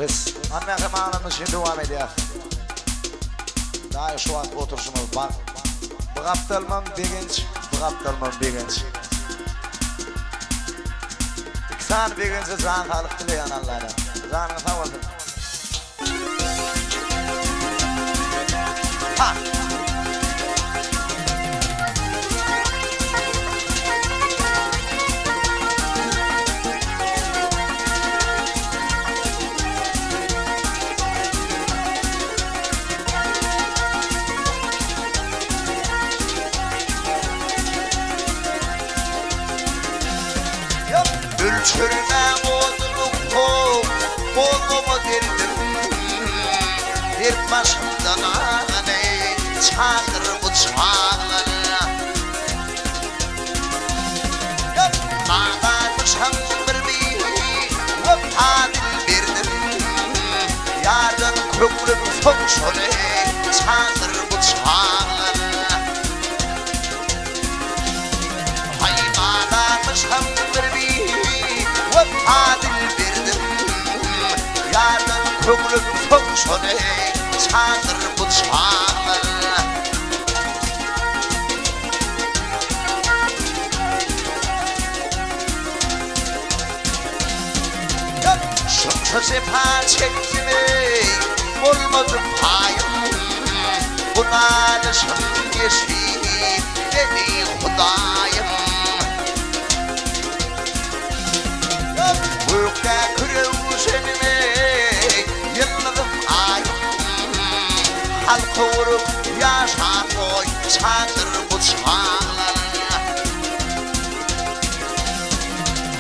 Biz anlayamayacağımız için devam ediyor. Daha şu an oturuşumuz var. Bu kaptalmam birinci, bu kaptalmam birinci. İksan birinci zan halık dileyen Allah'ına. Zanını sağ olsun. Ha! Ülçürme bozuluk kov, bolumu dirdim. Bir başımdan aney, çağdır bu çağları. Ağlarmışam bir öp adil birdim. Yarın köklüm soğuş oley, çağdır bu çağları. Ağlarmışam bir öp adil birdim. Yarın köklüm soğuş oley, çağdır bu çağları. Şımşı sepa çektim ey, olmadı payım. Buna alışım geçti, dedi Hudayım. Büyükte kırıv senimi, yılladım ayım. Halkı vurup yaşan boy, çağdır bu çağları.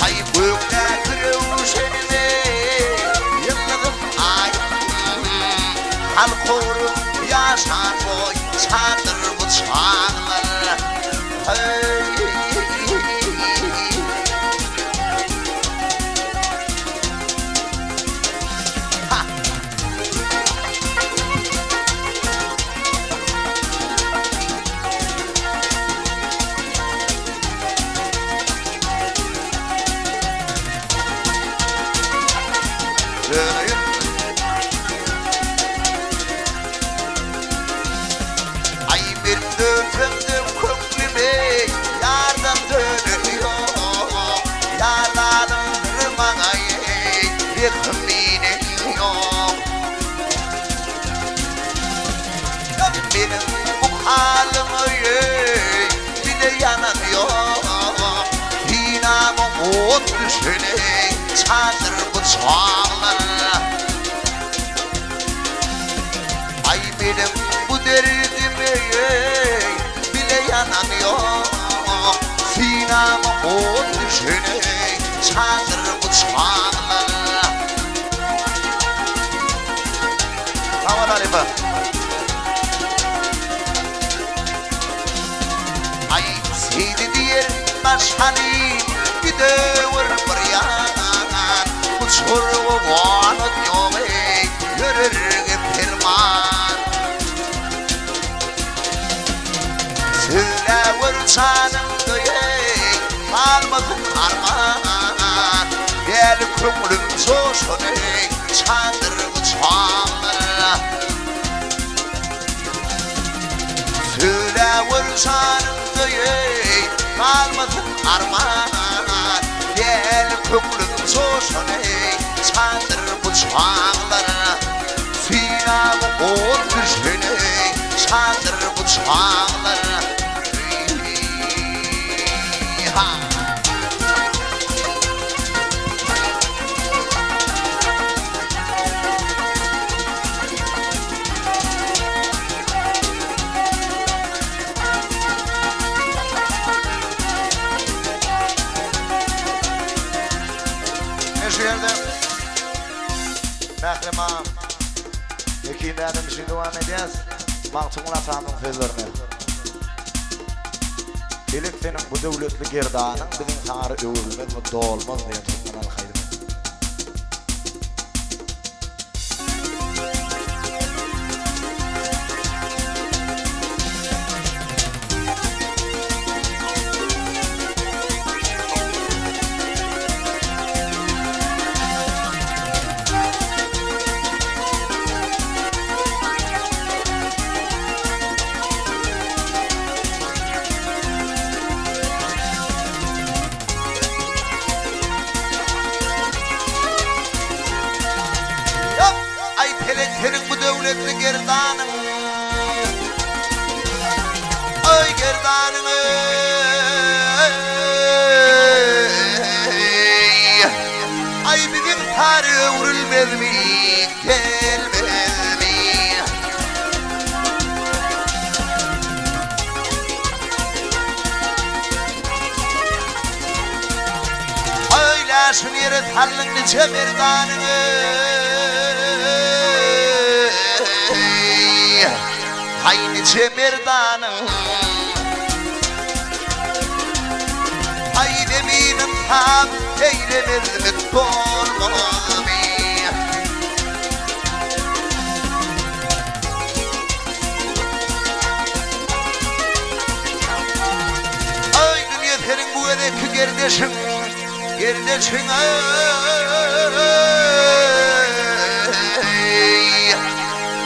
Ay büyükte kırıv senimi, yılladım ayım. Halkı vurup yaşan boy, çağdır bu çağları. Ay bir döndüm köklüme, yardan dönülüyor. Yardanım bana yıkminin yok. Benim bu halımı bile yanamıyor. Dinamım ot düşene, çağdır bu çağları. Ay benim bu derdimi bile yanamıyor. Sinamı ot düşene, çağdır bu çağları. Tamam Halife. Ay seydi diyer baş halim, bir dövür bir yanan. Uçurgu vanut yolu, yürürge pirman. Söyle vur canımdı ey, kalmadın arman. Gel kömülüm coşun ey, çağdır bu çağları. Söyle vur canımdı ey, kalmadın arman. Gel kömülüm coşun ey, çağdır bu çağları. Sinamı ol düşün ey, çağdır bu çağları. Mehrimam, ikindi adım için devam edeceğiz. Mahtumla Tanrı'nın sözlerine. Pelek senin bu devletli gerdanın bizim sarı övülmez ve doğulmaz diye tutmanan haydi. gerdanını ay bizim tarih vurulmaz mı gelmez mi oylasın yeri tarlını çemerdanını hayni çemerdanın ay deminin tam eylemez mi dolmaz mı ay dünya senin bu edeki gerdeşin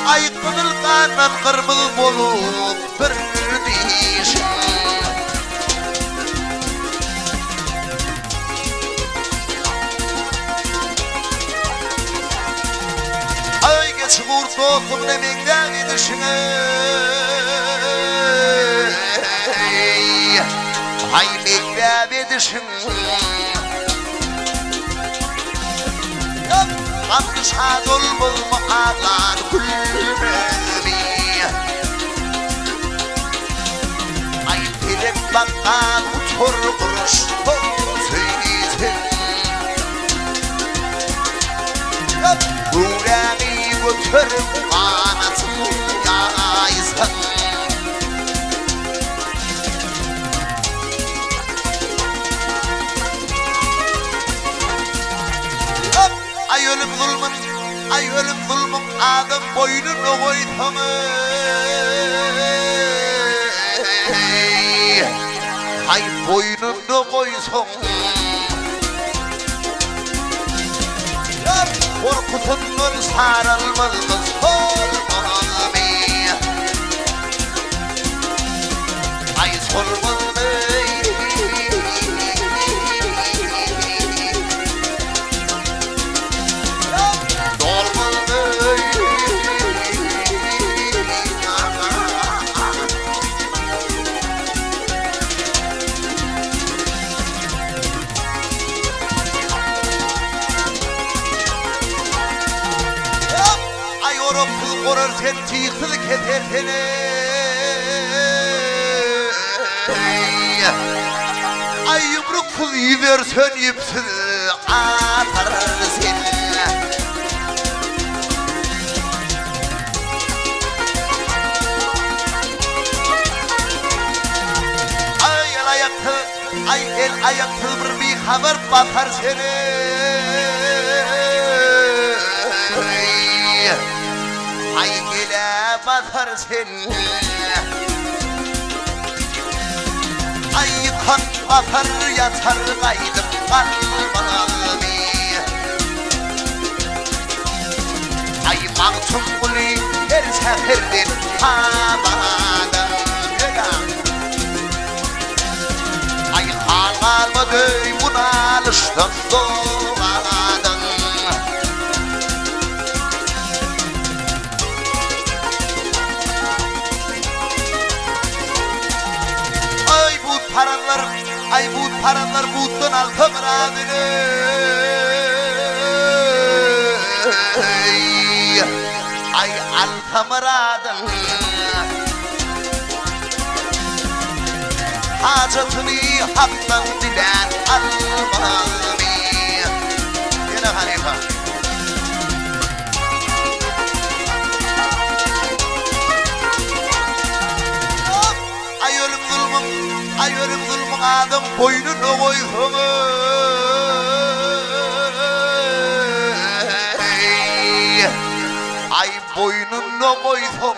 ay kınılganan kırmızı bolup bir dişin ay geç kurt oldum ne mekten edişin ay mekten edişin Kanlı şad olmaz mı ağlar gülmez mi? Ay pelek bakkal uçur kuruş tozuysun Burami götür anasın yaysın Ay ölüm zulmün, ay ölüm zulmün adım boynunu koydum ay boynunu koysun korkutunun sarılmaz mı solmaz mı ay solmaz mı Korar sen tıyıksız keser seni ay yumruksuz yüversen yipsiz atar seni ay el ayaksız bir haber basar seni ay gele batar seni ay kan batar yatar kaydım kalmalı ay maksum kuli her seferden havadan ay kalmadı bunalıştan doğadan ay bu paranlar buttan altı muradını ay altı muradın hacetini haktan dilen almalı yine hanifa ay ölüm zulmün adım boynunu koysun ay boynunu koysun